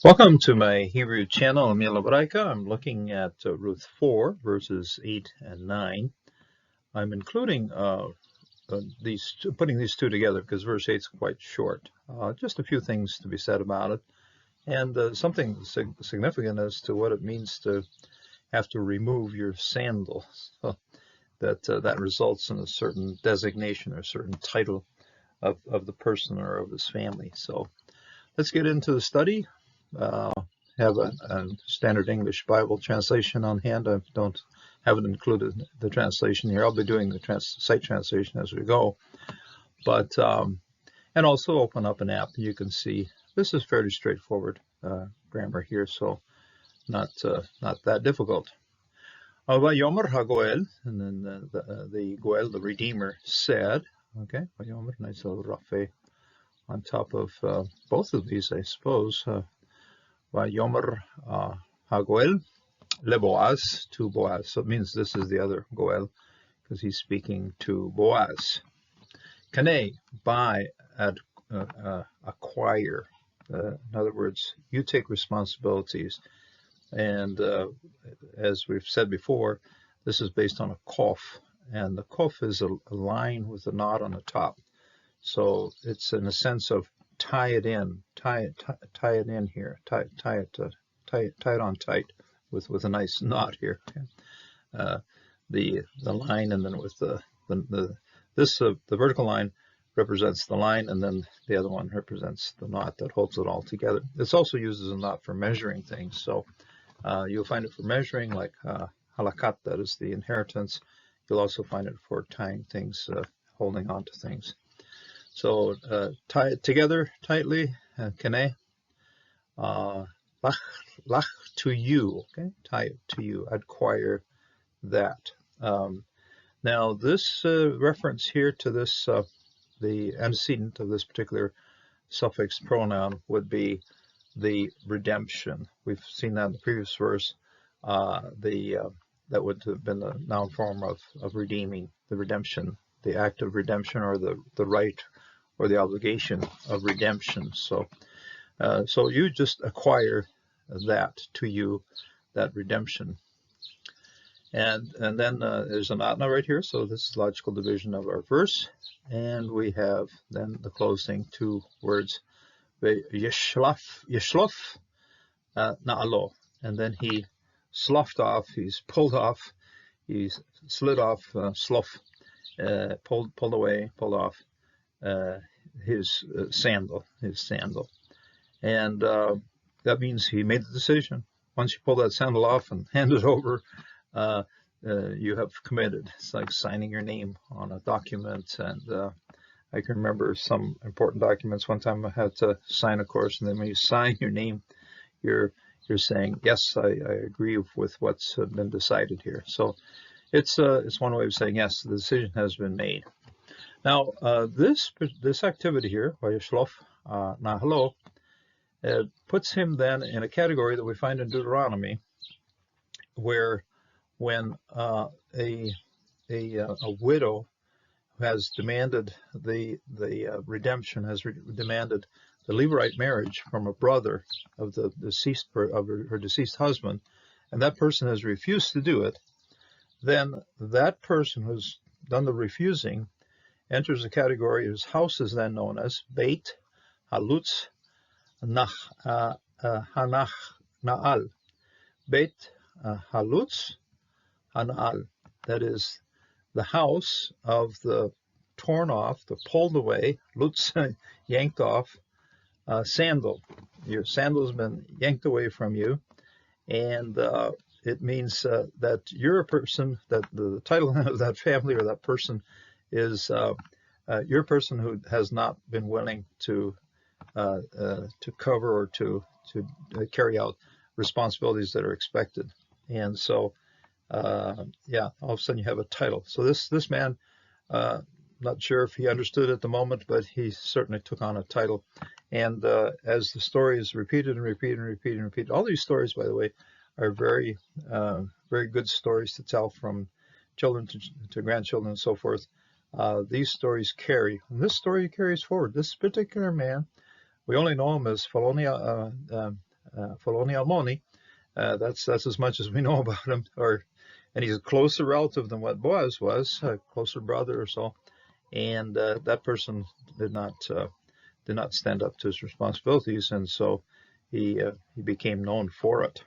Welcome to my Hebrew channel, Elimelech. I'm looking at Ruth 4, verses 8 and 9. I'm including putting these two together because verse 8 is quite short. Just a few things to be said about it, and something significant as to what it means to have to remove your sandal. So that results in a certain designation or a certain title of the person or of his family. So let's get into the study. Have a standard English Bible translation on hand. I haven't included the translation here. I'll be doing the site translation as we go. But and also open up an app. You can see this is fairly straightforward grammar here, so not that difficult. Vayomer HaGoel, and then the Goel, the Redeemer, said, okay, Vayomer, nice little rafe on top of both of these, I suppose. Vayomer HaGoel le Boaz, to Boaz. So it means this is the other Goel because he's speaking to Boaz. Kane, buy, acquire. In other words, you take responsibilities. And as we've said before, this is based on a kof. And the kof is a line with a knot on the top. So it's in a sense of tie it in, tie it in here, tie it on tight with a nice knot here. The line, and then with the vertical line represents the line, and then the other one represents the knot that holds it all together. It's also used as a knot for measuring things. So you'll find it for measuring, like halakat, that is the inheritance. You'll also find it for tying things, holding on to things. So tie it together tightly, kane, lach to you, okay? Tie it to you, acquire that. Now this reference here to this, the antecedent of this particular suffix pronoun would be the redemption. We've seen that in the previous verse. That would have been the noun form of redeeming, the redemption, the act of redemption, or the right or the obligation of redemption. So you just acquire that to you, that redemption. And then there's a not now right here. So this is logical division of our verse. And we have then the closing two words, yeshlof na'alo. And then he sloughed off, he's pulled off, he's slid off, slough, pulled away, pulled off his sandal. And that means he made the decision. Once you pull that sandal off and hand it over, you have committed. It's like signing your name on a document. And I can remember some important documents. One time I had to sign a course, and then when you sign your name, you're saying, yes, I agree with what's been decided here. So it's one way of saying, yes, the decision has been made. Now, this activity here, Vayishlof Nahalo, puts him then in a category that we find in Deuteronomy, where when a widow has demanded the redemption, has demanded the Levirate marriage from a brother of the deceased of her deceased husband, and that person has refused to do it, then that person who's done the refusing enters a category whose house is then known as Beit Halutz Hanach Naal. Beit Halutz Hanal. That is the house of the torn off, the pulled away, lutz, yanked off, sandal. Your sandal has been yanked away from you, and it means that you're a person, that the title of that family or that person is you're a person who has not been willing to cover or to carry out responsibilities that are expected. And so yeah, all of a sudden you have a title. So this man, not sure if he understood at the moment, but he certainly took on a title. And as the story is repeated and repeated and repeated and repeated, all these stories, by the way, are very good stories to tell from children to grandchildren and so forth. These stories carry, and this story carries forward. This particular man, we only know him as Phalonia Foloni Almoni. That's as much as we know about him. And he's a closer relative than what Boaz was, a closer brother or so. And that person did not stand up to his responsibilities, and so he became known for it.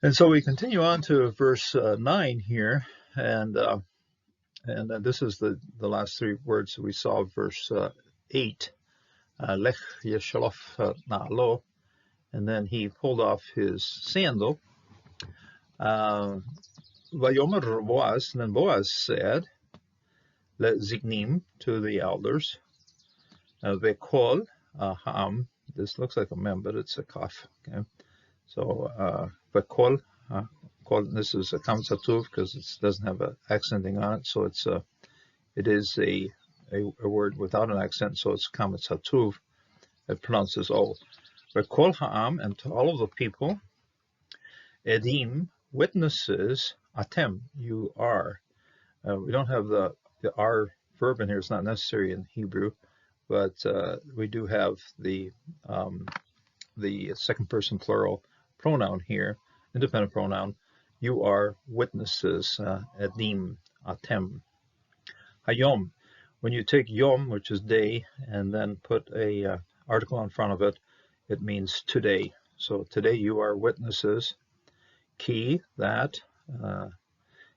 And so we continue on to verse 9 here, and this is the last three words that we saw of verse 8. Lech yeshalof na'alo, and then he pulled off his sandal. Vayomer Boaz, and then Boaz said, "Let ziknim," to the elders, vekol ha'am. This looks like a mem, but it's a kaf. Okay, so vekol. This is a kam satuv because it doesn't have an accenting on it, so it is a word without an accent, so it's kam satuv. It pronounces o. Vekol ha'am, and to all of the people, edim, witnesses, atem, you are. We don't have the are verb in here. It's not necessary in Hebrew, but we do have the second person plural pronoun here, independent pronoun. You are witnesses, edim, atem. Hayom, when you take yom, which is day, and then put a article in front of it, it means today. So today you are witnesses. Ki, that,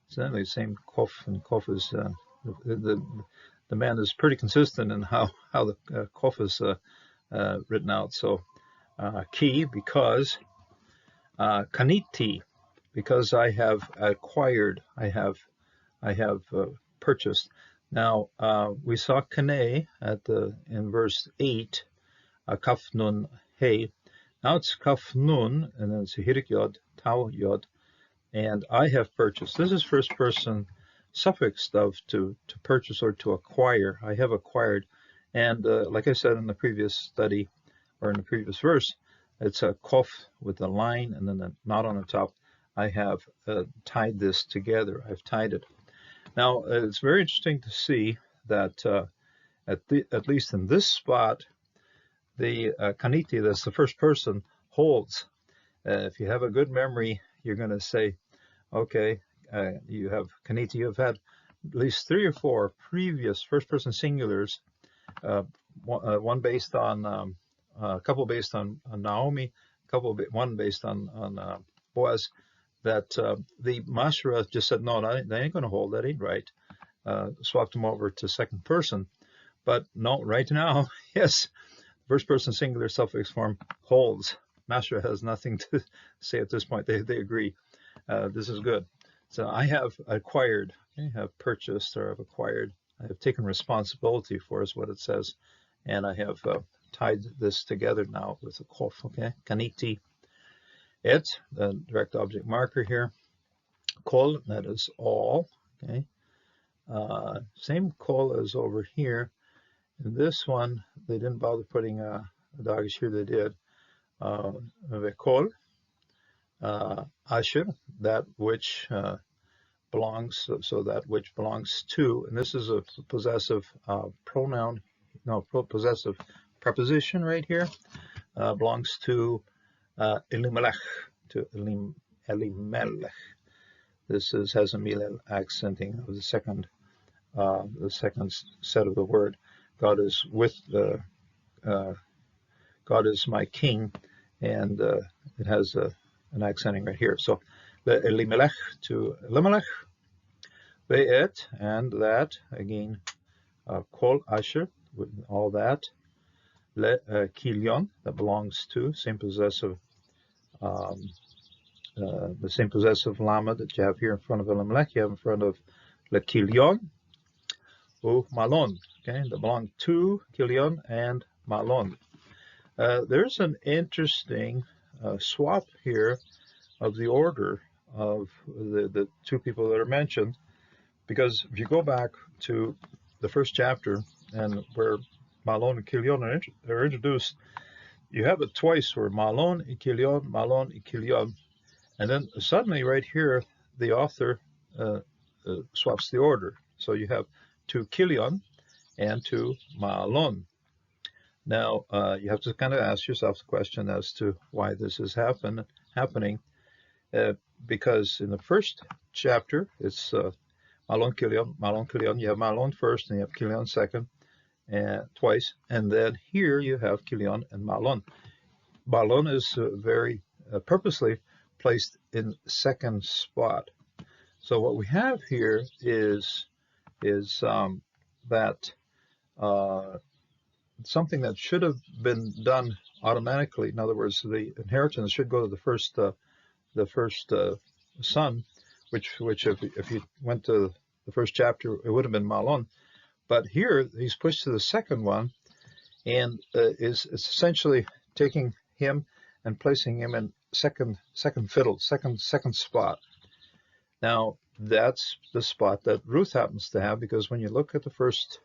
incidentally, the same kof, and kof is, the man is pretty consistent in how the kof is written out. So ki, because, kaniti, because I have acquired, I have purchased. Now we saw kane in verse 8, kaf nun hey. Now it's kaf nun, and then it's hirik yod, tau yod, and I have purchased. This is first person suffix of to purchase or to acquire. I have acquired, and like I said in the previous study, or in the previous verse, it's a kof with a line and then a knot on the top. I have tied this together. I've tied it. Now it's very interesting to see that at least in this spot, the kaniti, that's the first person, holds. If you have a good memory, you're going to say, okay, you have kaniti. You've had at least 3 or 4 previous first-person singulars, one based on a couple based on Naomi, one based on Boaz. That the Mashra just said, no, they ain't going to hold. That ain't right. Swapped them over to second person, but no, right now, yes, first person singular suffix form holds. Mashra has nothing to say at this point. They agree. This is good. So I have acquired, I have purchased, or I've acquired. I have taken responsibility for, is what it says, and I have tied this together now with a kof. Okay, kaniti. It, the direct object marker here. Kol, that is all. Okay, same kol as over here. In this one, they didn't bother putting a dagesh here. They did. Vekol, asher, that which belongs, so that which belongs to, and this is a possessive pronoun, no, possessive preposition right here, belongs to Elimelech, to Elimelech. This has a milel accenting of the second set of the word. God is with God is my king, and it has an accenting right here. So the Elimelech to Elimelech, ve'et, and that, again, kol asher, with all that, le Chilion, that belongs to, same possessive, the same possessive lama that you have here in front of Elimelech, you have in front of le Chilion, ou Mahlon, okay, that belong to Chilion and Mahlon. There's an interesting swap here of the order of the 2 people that are mentioned, because if you go back to the first chapter and where Mahlon and Chilion are introduced, you have it twice where Mahlon and Chilion, and then suddenly right here the author swaps the order. So you have to Chilion and to Mahlon. Now, you have to kind of ask yourself the question as to why this is happening, uh, because in the first chapter, it's Mahlon, Chilion, Mahlon, Chilion. You have Mahlon first, and you have Chilion second, and twice, and then here you have Chilion and Mahlon. Mahlon is very purposely placed in second spot. So what we have here is that something that should have been done automatically. In other words, the inheritance should go to the first son, which if you went to the first chapter, it would have been Mahlon. But here he's pushed to the second one, and is essentially taking him and placing him in second fiddle, second spot. Now that's the spot that Ruth happens to have, because when you look at the first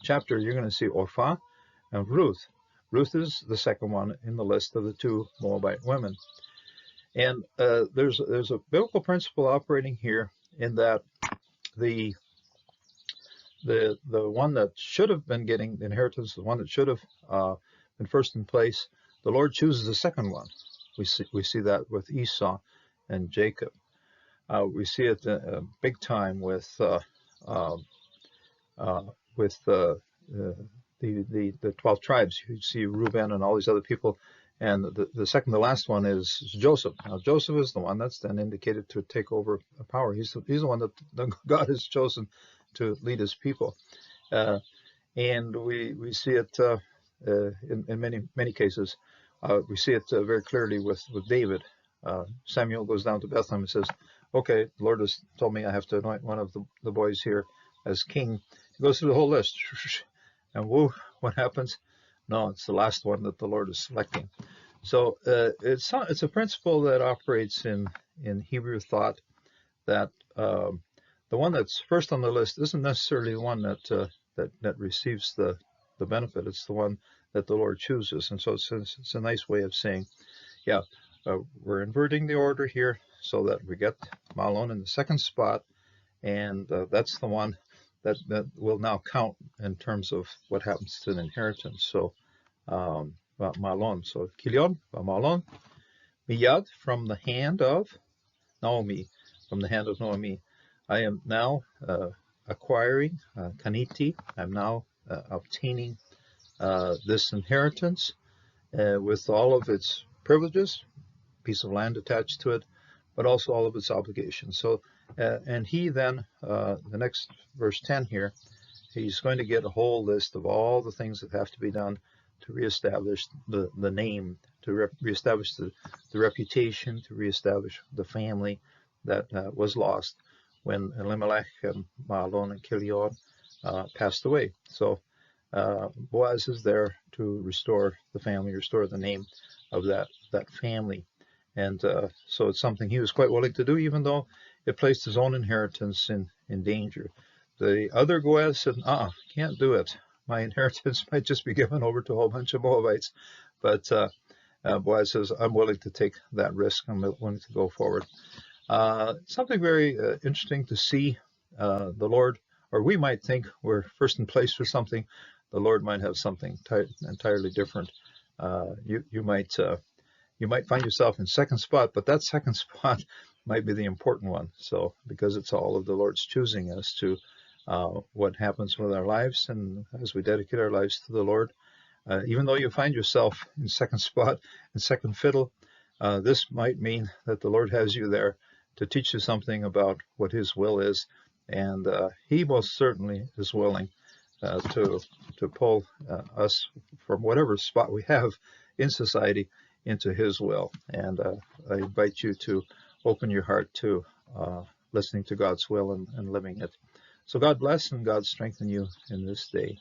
chapter, you're going to see Orpha and Ruth. Ruth is the second one in the list of the two Moabite women. And there's a biblical principle operating here, in that the one that should have been getting the inheritance, the one that should have been first in place, the Lord chooses the second one. We see that with Esau and Jacob. We see it big time with the 12 tribes. You see Reuben and all these other people, and the second to last one is Joseph. Now Joseph is the one that's then indicated to take over power. He's the one that God has chosen to lead his people, and we see it in many cases. We see it very clearly with David. Samuel goes down to Bethlehem and says, "Okay, the Lord has told me I have to anoint one of the boys here as king." He goes through the whole list, and whoa, what happens? No, it's the last one that the Lord is selecting. So it's a principle that operates in Hebrew thought, that the one that's first on the list isn't necessarily the one that receives the benefit. It's the one that the Lord chooses. And so it's a nice way of saying, yeah, we're inverting the order here so that we get Mahlon in the second spot, and that's the one that will now count in terms of what happens to the inheritance. So Mahlon. So Chilion, Mahlon, Miyad, from the hand of Naomi, I am now acquiring Kaniti. I'm now obtaining this inheritance with all of its privileges, piece of land attached to it, but also all of its obligations. So, and he then, the next verse 10 here, he's going to get a whole list of all the things that have to be done to reestablish the name, to reestablish the reputation, to reestablish the family that was lost when Elimelech and Mahlon and Chilion passed away. So Boaz is there to restore the family, restore the name of that family. And so it's something he was quite willing to do, even though it placed his own inheritance in danger. The other Boaz said, can't do it. My inheritance might just be given over to a whole bunch of Moabites. But Boaz says, I'm willing to take that risk. I'm willing to go forward. Something very interesting to see. The Lord, or we might think we're first in place for something. The Lord might have something entirely different. You might find yourself in second spot, but that second spot might be the important one. So because it's all of the Lord's choosing as to what happens with our lives, and as we dedicate our lives to the Lord, even though you find yourself in second spot and second fiddle, this might mean that the Lord has you there to teach you something about what his will is, and he most certainly is willing to pull us from whatever spot we have in society into his will. And I invite you to open your heart to listening to God's will and living it. So God bless and God strengthen you in this day.